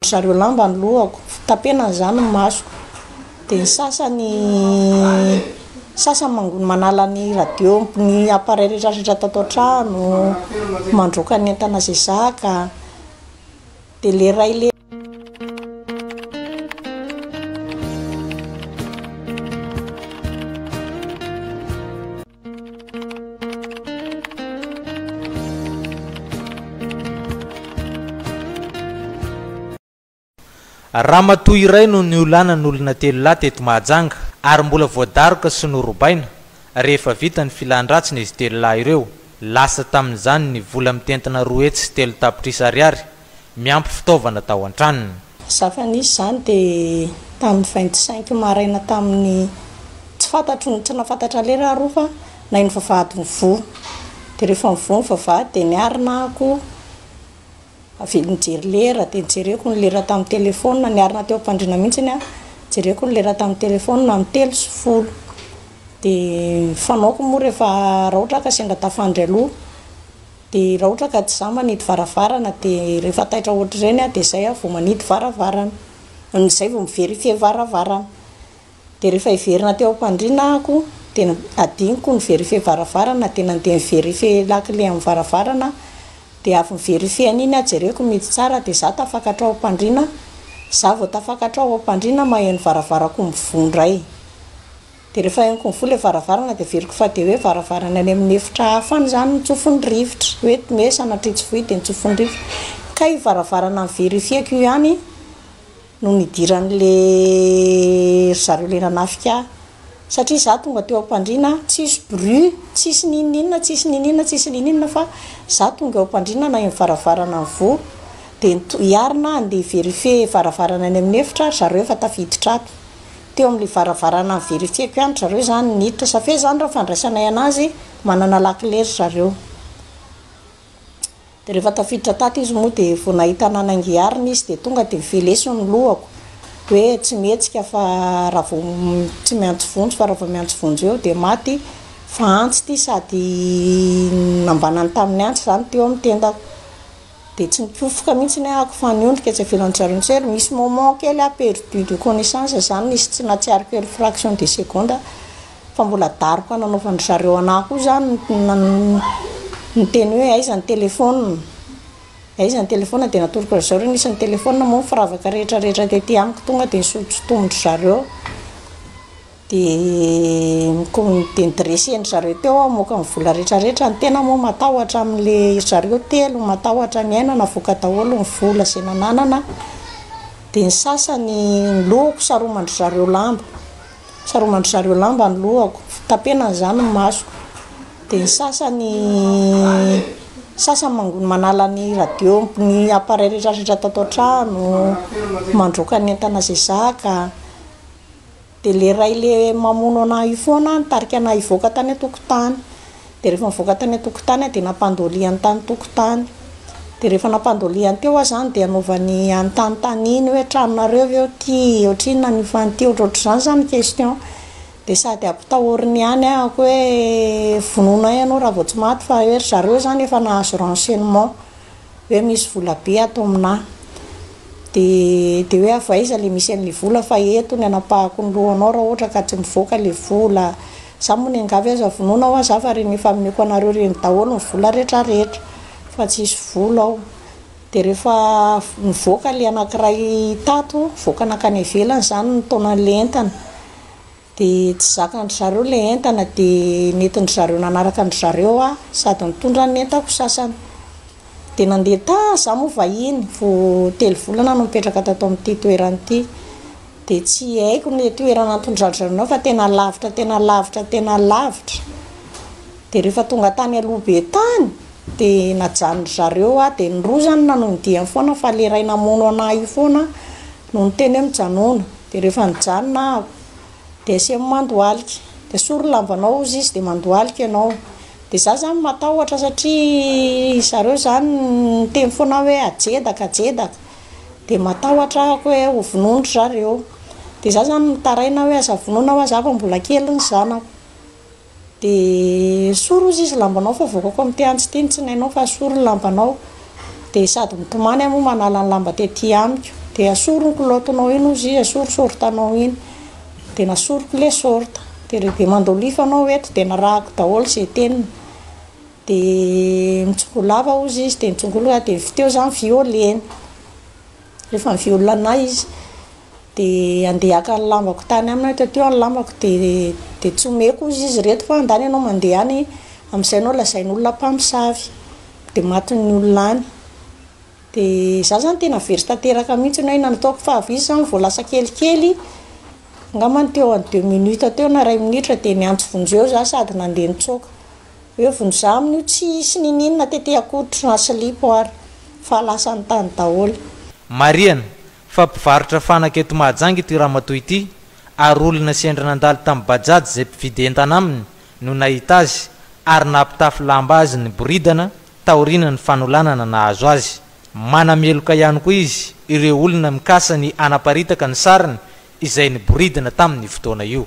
zareo lamba ny lohako, tapena zany ny masoko. Dia ny sasany mangony manala ny radio, ny appareil rehetrarehetra tato an-trano, mandroaka ny entana izay zaka. Dia le ray le raha matoy iray no niolana n'olona telo lahy teto Mahajanga ary mbola voadaroka sy norobaina. Rehefa vita ny filan-dratsiny izy telo lahy ireo, lasa tamin'izany ny vola mitentana 2 hetsy sy 3 tapitrisa ariary miampy fitaovana tao an-tranony. Zafanisy zany dia tamin'ny 25 maraina tamin'ny tsy nafantatra lera roa fa na iny vavahady mivoha. Dia rehefa mivoha ny vavahady dia niarina ako avy nijery lera, dia nijereko ny lera tamin'ny telefônina, niarina teo am-pandriana mihitsiny a, jereko ny lera tamin'ny telefônina amin'ny 3:10. Dia fanaoko moa rehefa raha ohatra ka sendra tafandry aloha, dia raha ohatra ka tsy za manidy varavarana, dia rehefa taitra ohatra ireny a dia zay a vao manidy varavarana, zay vao miverifie varavarana. Dia rehefa hiverina teo am-pandriana ako dia adiniko ny verifie varavarana, dia nandeha miverifie lakile amin'ny varavarana. Dia avy miverifie an'iny a, jereko mety tsara, dia za tafakatra ao am-pandriana. Za vao tafakatra ao am-pandriana maheno varavarako mivondray. Dia rehefa henoko mivoha ilay varavarana dia veriko fa dia hoe varavarana any amin'ny efitra hafany zany nitsofin'ny rivotra, hoe me sanatria tsy vohy dia nitsofin'ny rivotra. Kay varavarana miverifieko io ihany no nidiran'le zareo le nanafika, satria za tonga teo am-pandriana tsisy bruit, tsisy ninina fa za tonga ao am-pandriana na eny varavarana mivoha. Dia hiarina andeha verifie varavarana any amin'ny efitra, zareo efa tafiditra ato. Teo amin'ilay varavarana verifieko ihany zareo zany niditra, safe zany raha fandraisanay anazy manana lakile zareo. Dia rehefa tafiditra tato izy moa dia vao nahita nanangiarina izy dia tonga dia mivelesy ny lohako hoe tsy mihetsika fa raha vao tsy miantso vonjy, fa raha vao miantso vonjy eo dia maty, fa antsy ty sady nambanany tamin'ny antsy zany teo amin'ny tendako. Dia tsy nikofoka mihitsy ny ako faniondrika tsy avelanjareo. Misy moment kely a perdu de connaissance zany, nisy tsy natsiaro kely fraction de seconde fa mbola daroko nanaovan'ny zareo anahy koa zany ny teny hoe aiza ny telefônina, aiza ny telefônina. Dia natoroko zareo nisy ny telefônina moa firavaka rehetrarehetra tetỳ amiko, tonga dia nisototomondry zareo. Dia nidreseny zareo teo aho moka amin'ny vola rehetrarehetra. Ny tena moa matahotra amin'le zareo telo, matahotra ny aina, navoaka daholo ny vola izay nananana. Dia ny sasany ny lohako saromandry zareo lamba ny lohako, tapena zany ny masoko. Dia ny sasany mangony manala ny radio, ny appareil rehetrarehetra tato an-trano, mandroaka ny entana izay zaka. Dia le ray le mamono anahy io foana nitarika anahy hivoaka tany an-tokotany. Dia rehefa mivoaka tany an-tokotany dia nampandoliany tany tokotany. Dia rehefa nampandoliany teo zany dia anaovany anontany hoe tranonareo ve ty, ohatrinona ny fanty, ohatrohatr'izany zany question. Dia sady ampitahoriny ihany ahako hoe vonoina ianao raha vao tsy maty, fa hoe zareo zany efa nahazo renseignement hoe misy vola be ato aminahy. Dia hoe avaiza le misy an'ilay vola, fa eto ny anapahako ny lohanao raha ohatra ka tsy mivoaka le vola. Za moa ny angavy aza vonoina ao za fa reny efa amineko anareo reny daholo ny vola rehetrarehetra fa tsisy vola ao. Dia rehefa mivoaka le anankiray tato, voaka nakany ivelany zany ny taonan'le entana. Dia tsy zakany zareo le entana, dia nentin' zareo nanaraka ny zareo sady nitondra ny entako sasany. Dia nandeha za moa vahiny, vao 3 volana no mipetraka tato amin'ity toerana ity. Dia tsy haiko ny toerana antondran-jareo fa tena lavitra. Dia rehefa tonga tany aloha be tany dia najanony zareo dia ny roa zany nanondihany foana fa le ray namono anahy io foana no niteny hoe mijanona. Dia rehefa nijanona ako dia asemo mandoalika, dia sory lambanao izy dia mandoalika ianao. Dia za zany matahotra satria zareo zany niteny foana hoe ajedaka. Dia matahotra ako hoe ho vonondry zareo. Dia za zany mitaraina hoe aza vonoina ho za fa mbola kely ny zanako. Dia sory izy lambanao fa voakako amin'ity antsy ity, tsy nainao fa sory lambanao. Dia sady mitomany moa manala ny lamba tetỳ amiko. de asoroko lotonao iny ozy asorosortanao iny de nasoroko le sorta de rehefa mandolifanao eto de narahako daholo zay teniny de mitsongolava ozy izy de mitsongoloa de fiteo zany violeny rehefa violana izy de andehaka ny lambako tany amina teo ny lambako de tsy omeko izy reto fa andany anao mandeha any amin'izay anao lazain'olona mpamosavy de matin'ny olona any de za zany tena very tanteraka mihitsy hoe nataoko fahavy zany vao lasa kelikely angambany teo any 2 minutes teo na 1 minitra de niantso vonjeo za sady nandeha nitsoaka hoe vonjza amin'io tsy sy nininona tete akoditra na silipo ary fa lasa ny tany daholo mariana fa mpivarotra fanaka eto Mahajanga ity ramatoa ity ary olona sendra nandalo tamin'ny bajaj zay mpividy entana aminy no nahita azy ary nampitafy lamba azy ny boridana taorina ny fanolanana nahazo azy manameloka ihany koa izy ireo olona mikasa ny anaparitaka ny sariny izay ny boridana tamin'ny fotoana io